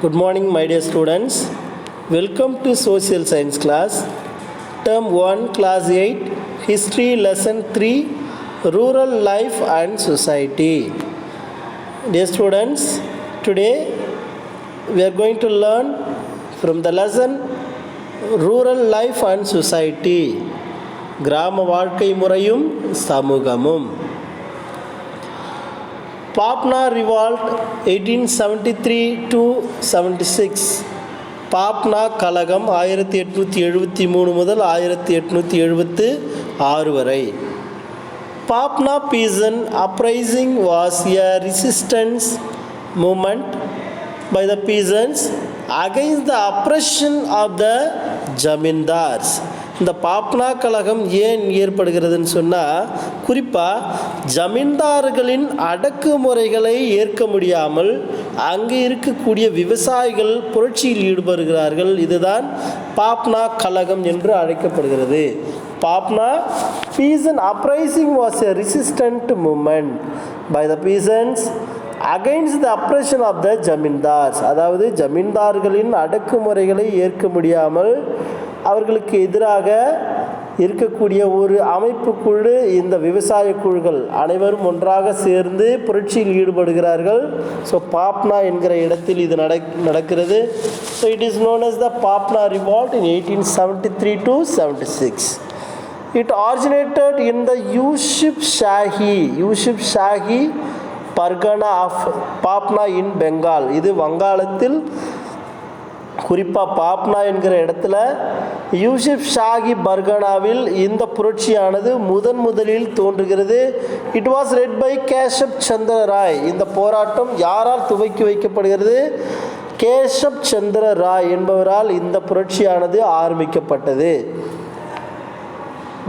Good morning, my dear students. Welcome to Social Science class. Term 1, Class 8, History Lesson 3, Rural Life and Society. Dear students, today we are going to learn from the lesson Rural Life and Society. கிராம வாழ்க்கை முறையும் சமூகமும். பாப்னா revolt 1873-76. பாப்னா கலகம் 1873 முதல் 1876 வரை. பாப்னா peasant uprising was a resistance movement by the peasants against the oppression of the zamindars. இந்த பாப்னா கழகம் ஏன் ஏற்படுகிறதுன்னு சொன்னால், குறிப்பாக ஜமீன்தார்களின் அடக்குமுறைகளை ஏற்க முடியாமல் அங்கே இருக்கக்கூடிய விவசாயிகள் புரட்சியில் ஈடுபடுகிறார்கள். இதுதான் பாப்னா கழகம் என்று அழைக்கப்படுகிறது. பாப்னா peasant uprising was a resistant movement by the peasants against the oppression of the zamindars. அதாவது ஜமீன்தார்களின் அடக்குமுறைகளை ஏற்க முடியாமல் அவர்களுக்கு எதிராக இருக்கக்கூடிய ஒரு அமைப்புக்குழு, இந்த விவசாய குழுக்கள் அனைவரும் ஒன்றாக சேர்ந்து புரட்சியில் ஈடுபடுகிறார்கள். ஸோ பாப்னா என்கிற இடத்தில் இது நடக்கிறது. So it is known as the Pabna revolt in 1873-76. It originated in the Yusuf Shahi Pargana of Patna in Bengal. இது வங்காளத்தில், குறிப்பாக பாப்னா என்கிற இடத்துல யூசுப் ஷாகி பர்கனாவில் இந்த புரட்சியானது முதலில் தோன்றுகிறது. It was led by Keshab Chandra Roy. இந்த போராட்டம் யாரால் துவக்கி வைக்கப்படுகிறது? கேஷப் சந்திர ராய் என்பவரால் இந்த புரட்சியானது ஆரம்பிக்கப்பட்டது.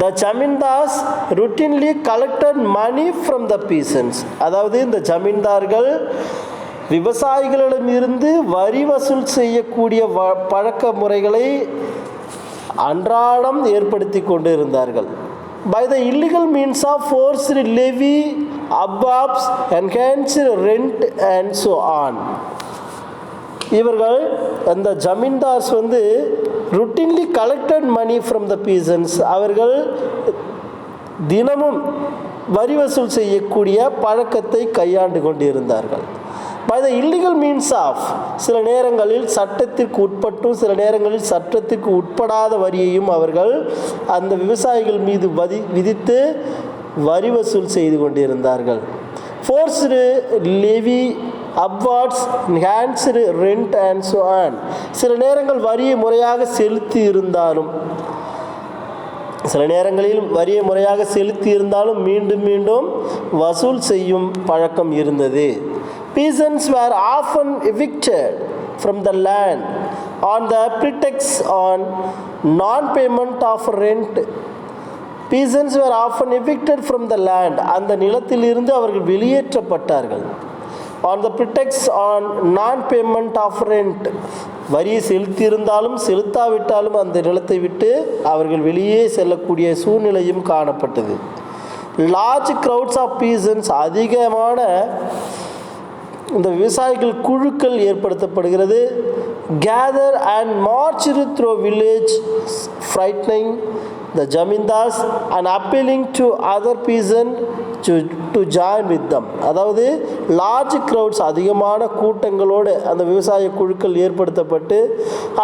The zamindars routinely collected money from the peasants. அதாவது இந்த ஜமீன்தார்கள் விவசாயிகளிடமிருந்து வரி வசூல் செய்யக்கூடிய பழக்க முறைகளை அன்றாடம் ஏற்படுத்தி கொண்டு இருந்தார்கள். By the illegal means of forced levy, ababs, enhanced rent and so on. இவர்கள் அந்த zamindars routinely collected money from the peasants. அவர்கள் தினமும் வரி வசூல் செய்யக்கூடிய பழக்கத்தை கையாண்டு கொண்டிருந்தார்கள். By the illegal means of, சில நேரங்களில் சட்டத்திற்கு உட்பட்டும் சில நேரங்களில் சட்டத்திற்கு உட்படாத வரியையும் அவர்கள் அந்த விவசாயிகள் மீது விதித்து வரி வசூல் செய்து கொண்டிருந்தார்கள். Forced levy, upwards, enhanced rent and so on. சில நேரங்கள் வரியை முறையாக செலுத்தி இருந்தாலும் மீண்டும் வசூல் செய்யும் பழக்கம் இருந்தது. Peasants were often evicted from the land on the pretext on non-payment of rent. Peasants were often evicted from the land. அந்த நிலத்திலிருந்து அவர்கள் வெளியேற்றப்பட்டார்கள். On the pretext on non-payment of rent. வரியை செலுத்தியிருந்தாலும் செலுத்தாவிட்டாலும் அந்த நிலத்தை விட்டு அவர்கள் வெளியே செல்லக்கூடிய சூழ்நிலையும் காணப்பட்டது. Large crowds of peasants, அதிகமான இந்த விவசாயிகள் குழுக்கள் ஏற்படுத்தப்படுகிறது. Gather and march through village, frightening the zamindars and appealing to other peasants to join with them. அதாவது லார்ஜ் க்ரௌட்ஸ், அதிகமான கூட்டங்களோடு அந்த விவசாய குழுக்கள் ஏற்படுத்தப்பட்டு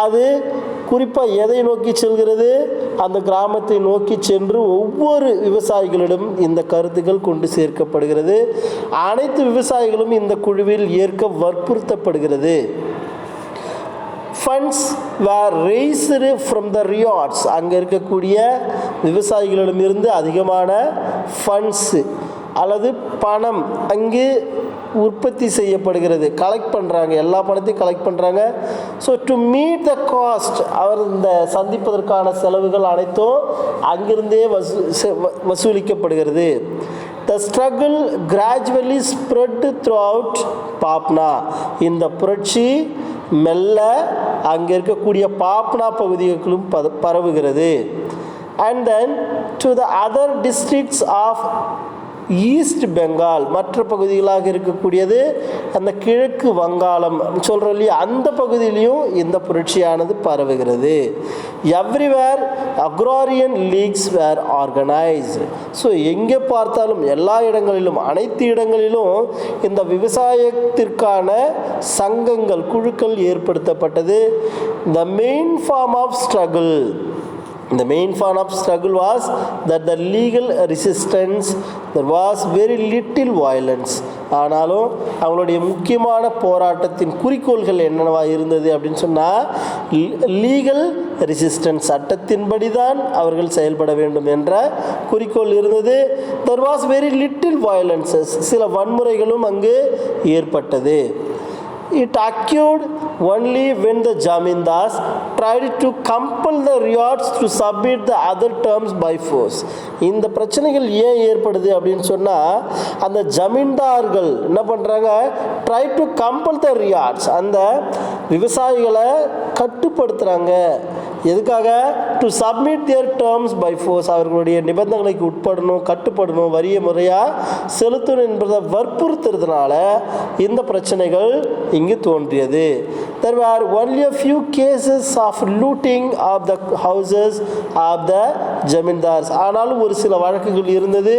அது குறிப்பாக எதை நோக்கி செல்கிறது? அந்த கிராமத்தை நோக்கி சென்று ஒவ்வொரு விவசாயிகளிடம் இந்த கருத்துக்கள் கொண்டு சேர்க்கப்படுகிறது. அனைத்து விவசாயிகளும் இந்த குழுவில் ஏற்க வற்புறுத்தப்படுகிறது. Funds were raised from the riots. அங்கே இருக்கக்கூடிய விவசாயிகளிடமிருந்து அதிகமான ஃபண்ட்ஸு அல்லது பணம் அங்கே உற்பத்தி செய்யப்படுகிறது. கலெக்ட் பண்ணுறாங்க, எல்லா பணத்தையும் கலெக்ட் பண்ணுறாங்க. So to meet the cost, அவர் இந்த சந்திப்பதற்கான செலவுகள் அனைத்தும் அங்கிருந்தே வசூலிக்கப்படுகிறது. The struggle gradually spread throughout பாப்னா. இந்த புரட்சி மெல்ல அங்கே இருக்கக்கூடிய பாப்னா பகுதிகளும் பரவுகிறது. And then to the other districts of East Bengal, மற்ற பகுதிகளாக இருக்கக்கூடியது அந்த கிழக்கு வங்காளம் சொல்கிறோம் இல்லையா, அந்த பகுதியிலையும் இந்த புரட்சியானது பரவுகிறது. எவ்ரிவேர் அக்ராரியன் லீக்ஸ் வேர் ஆர்கனைஸ்டு. ஸோ எங்கே பார்த்தாலும் எல்லா இடங்களிலும், அனைத்து இடங்களிலும் இந்த விவசாயத்திற்கான சங்கங்கள், குழுக்கள் ஏற்படுத்தப்பட்டது. The main form of struggle was that the legal resistance, there was very little violence. ஆனாலும் அவங்களுடைய முக்கியமான போராட்டத்தின் குறிக்கோள்கள் என்னவா இருந்தது அப்படின்னு சொன்னால், லீகல் ரெசிஸ்டன்ஸ், சட்டத்தின்படி தான் அவர்கள் செயல்பட வேண்டும் என்ற குறிக்கோள் இருந்தது. there was very little violences, சில வன்முறைகளும் அங்கு ஏற்பட்டது. It occurred only when the Jamindars tried to compel the ryots to submit the other terms by force. இந்த பிரச்சனைகள் ஏன் ஏற்படுது அப்படின்னு சொன்னால், அந்த ஜமீன்தார்கள் என்ன பண்ணுறாங்க, try to compel the ryots, அந்த விவசாயிகளை கட்டுப்படுத்துகிறாங்க. எதுக்காக? To submit their terms by force, அவர்களுடைய நிபந்தனைகளுக்கு உட்படணும், கட்டுப்படணும், வரிய முறையாக செலுத்தணும் என்பதை வற்புறுத்துறதுனால இந்த பிரச்சனைகள் இங்கு தோன்றியது. There were only a few cases of looting of the houses of the zamindars. ஆனாலும் ஒரு சில வழக்குகள் இருந்தது.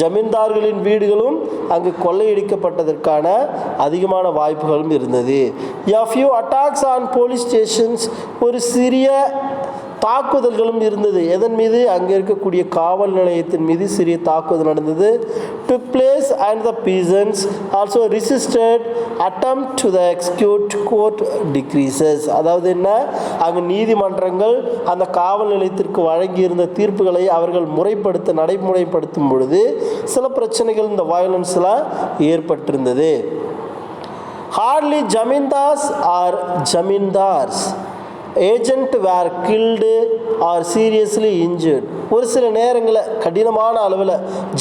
ஜமீன்தார்களின் வீடுகளும் அங்கு கொள்ளையடிக்கப்பட்டதற்கான அதிகமான வாய்ப்புகளும் இருந்தது. A few attacks on police stations, ஒரு சிறிய தாக்குதல்களும் இருந்தது. எதன் மீது? அங்கே இருக்கக்கூடிய காவல் நிலையத்தின் மீது சிறிய தாக்குதல் நடந்தது. took place and the peasants also resisted attempt to the execute court decreases. அதாவது என்ன, அங்கு நீதிமன்றங்கள் அந்த காவல் நிலையத்திற்கு வழங்கியிருந்த தீர்ப்புகளை அவர்கள் நடைமுறைப்படுத்தும் பொழுது சில பிரச்சனைகள், இந்த வயலன்ஸ்லாம் ஏற்பட்டிருந்தது. hardly jamindars or jamindars agent were killed or seriously injured. ஒரு சில நேரங்களில் கடினமான அளவில்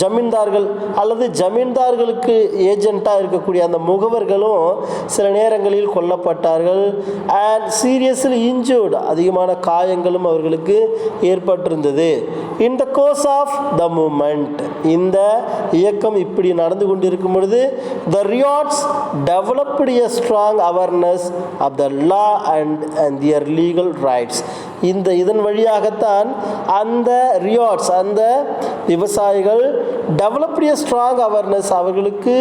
ஜமீன்தார்கள் அல்லது ஜமீன்தார்களுக்கு ஏஜெண்ட்டாக இருக்கக்கூடிய அந்த முகவர்களும் சில நேரங்களில் கொல்லப்பட்டார்கள். அண்ட் சீரியஸ்லி இன்ஜூர்டு, அதிகமான காயங்களும் அவர்களுக்கு ஏற்பட்டிருந்தது. In the course of the movement, இந்த இயக்கம் இப்படி நடந்து கொண்டிருக்கும் பொழுது the riots developed a strong awareness of the law and their legal rights. இதன் வழியாகத்தான் அந்த ரியாட்ஸ், அந்த விவசாயிகள் டெவலப்டு எ ஸ்ட்ராங் அவேர்னஸ், அவர்களுக்கு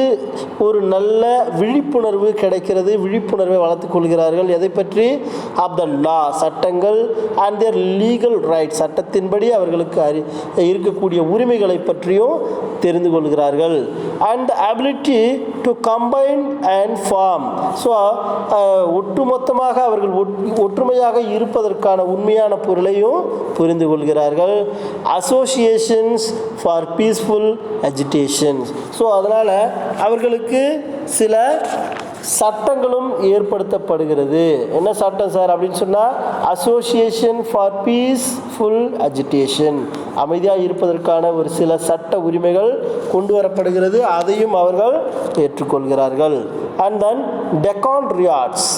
ஒரு நல்ல விழிப்புணர்வு கிடைக்கிறது, விழிப்புணர்வை வளர்த்துக் கொள்கிறார்கள். எதை பற்றி? ஆஃப் த லா, சட்டங்கள், அண்ட் தேர் லீகல் ரைட்ஸ், சட்டத்தின்படி அவர்களுக்கு இருக்கக்கூடிய உரிமைகளை பற்றியும் தெரிந்து கொள்கிறார்கள். And ability to combine and form, so ஒட்டுமொத்தமாக அவர்கள் ஒற்றுமையாக இருப்பதற்கான உண்மையான பொருளையும் புரிந்து கொள்கிறார்கள். Associations for peaceful agitations, so அதனால் அவர்களுக்கு சில சட்டங்களும் ஏற்படுத்தப்படுகிறது. என்ன சட்டம் சார் அப்படின்னு சொன்னால், அசோசியேஷன் ஃபார் பீஸ்ஃபுல் அஜிடேஷன், அமைதியாக இருப்பதற்கான ஒரு சில சட்ட உரிமைகள் கொண்டு வரப்படுகிறது. அதையும் அவர்கள் ஏற்றுக்கொள்கிறார்கள். அண்ட் தென் டெக்கான் ரியாட்ஸ்,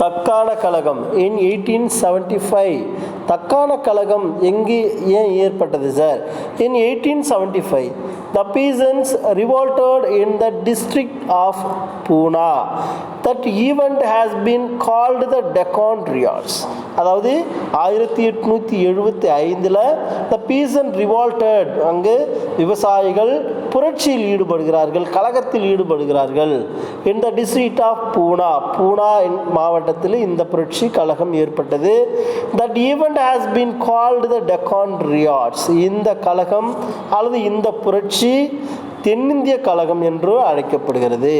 தக்கான கழகம் இன் 1875. தக்கான கழகம் ஏன் ஏற்பட்டது சார்? In 1875 the peasants revolted in the district of Pune. That event has been called the Deccan Riots. அதாவது 1875 the peasant revolted, அங்கு விவசாயிகள் புரட்சியில் ஈடுபடுகிறார்கள், கலகத்தில் ஈடுபடுகிறார்கள். in the district of Pune, பூனா மாவட்டத்தில் இந்த புரட்சி கலகம் ஏற்பட்டது. that event has been called the Deccan Riots. இந்த கலகம் அல்லது இந்த புரட்சி தென்னிந்திய கழகம் என்று அழைக்கப்படுகிறது.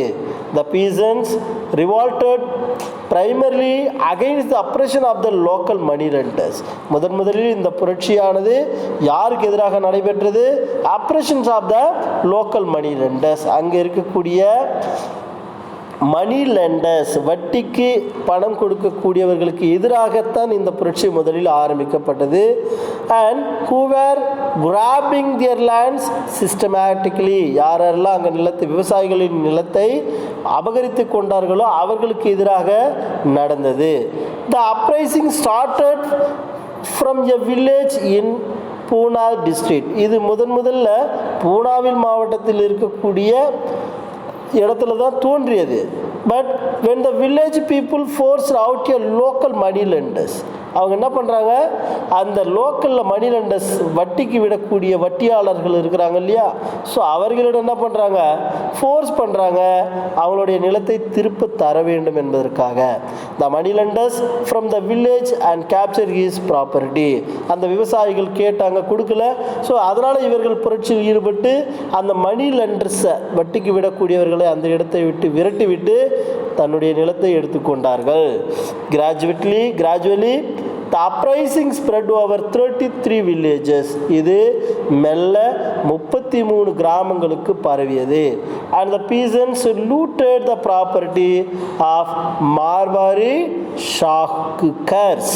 The peasants revolted primarily against the oppression of the local money lenders. முதலில் இந்த புரட்சியானது யாருக்கு எதிராக நடைபெற்றது? oppressions of the local money lenders, அங்கே இருக்கக்கூடிய மணி லெண்டர்ஸ், வட்டிக்கு பணம் கொடுக்கக்கூடியவர்களுக்கு எதிராகத்தான் இந்த புரட்சி முதலில் ஆரம்பிக்கப்பட்டது. And who were grabbing their lands systematically, யாரெல்லாம் அங்கே விவசாயிகளின் நிலத்தை அபகரித்து கொண்டார்களோ அவர்களுக்கு எதிராக நடந்தது. The uprising started from a village in Poona district. இது முதல்ல பூனாவில் மாவட்டத்தில் இருக்கக்கூடிய இடத்துல தான் தோன்றியது. But when the village people forced out a local money lenders, அவங்க என்ன பண்ணுறாங்க, அந்த லோக்கலில் மணி லெண்டர்ஸ் வட்டிக்கு விடக்கூடிய வட்டியாளர்கள் இருக்கிறாங்க இல்லையா, ஸோ அவர்களிடம் என்ன பண்ணுறாங்க, ஃபோர்ஸ் பண்ணுறாங்க அவங்களுடைய நிலத்தை திருப்ப தர வேண்டும் என்பதற்காக. The money lenders from the village and capture his property. அந்த விவசாயிகள் கேட்டாங்க, கொடுக்கல. ஸோ அதனால் இவர்கள் புரட்சியில் ஈடுபட்டு அந்த மணி லெண்டர்ஸை வட்டிக்கு விடக்கூடியவர்களை அந்த இடத்தை விட்டு விரட்டி விட்டு தன்னுடைய நிலத்தை எடுத்துக்கொண்டார்கள். Gradually the uprising spread over 33 villages. இது மெல்ல 33 கிராமங்களுக்கு பரவியது. And the peasants looted the property of Marwari Shahukars.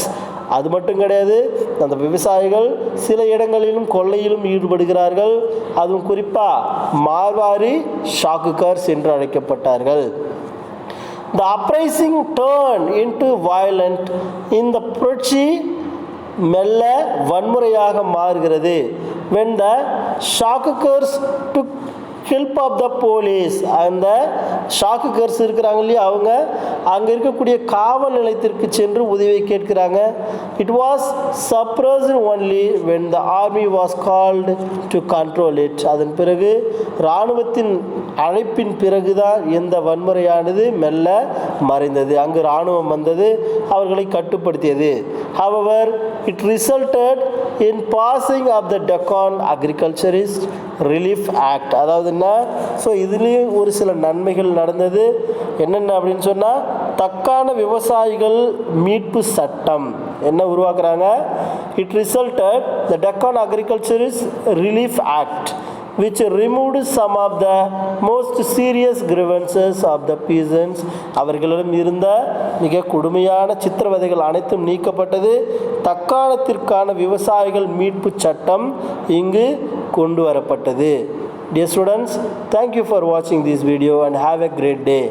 அது மட்டும் கிடையாது, அந்த விவசாயிகள் சில இடங்களிலும் கொள்ளையிலும் ஈடுபடுகிறார்கள். அதுவும் குறிப்பாக மார்வாரி ஷாக்குகர்ஸ் என்று அழைக்கப்பட்டார்கள். The uprising turned into violent. இந்த புரட்சி மெல்ல வன்முறையாக மாறுகிறது. When the Shakukars took help of the police, அந்த ஷாக்குகர்ஸ் இருக்கிறாங்க இல்லையா, அவங்க அங்கே இருக்கக்கூடிய காவல் நிலையத்திற்கு சென்று உதவியை கேட்கிறாங்க. It was suppressed only when the army was called to control it. அதன் பிறகு இராணுவத்தின் அழைப்பின் பிறகுதான் இந்த வன்முறையானது மெல்ல மறைந்தது. அங்கு இராணுவம் வந்தது, அவர்களை கட்டுப்படுத்தியது. However, it resulted in passing of the Deccan Agriculturist Relief Act. அதாவது என்ன, ஸோ இதுலேயும் ஒரு சில நன்மைகள் நடந்தது. என்னென்ன அப்படின்னு சொன்னால், தக்கான விவசாயிகள் மீட்பு சட்டம் என்ன உருவாக்குறாங்க. It resulted the Deccan agriculturist relief act which removed some of the most serious grievances of the peasants. அவர்களிடம் இருந்த மிக கொடுமையான சித்திரவதைகள் அனைத்தும் நீக்கப்பட்டது. தக்காணத்திற்கான விவசாயிகள் மீட்பு சட்டம் இங்கு கொண்டு வரப்பட்டது. Dear students, thank you for watching this video and have a great day.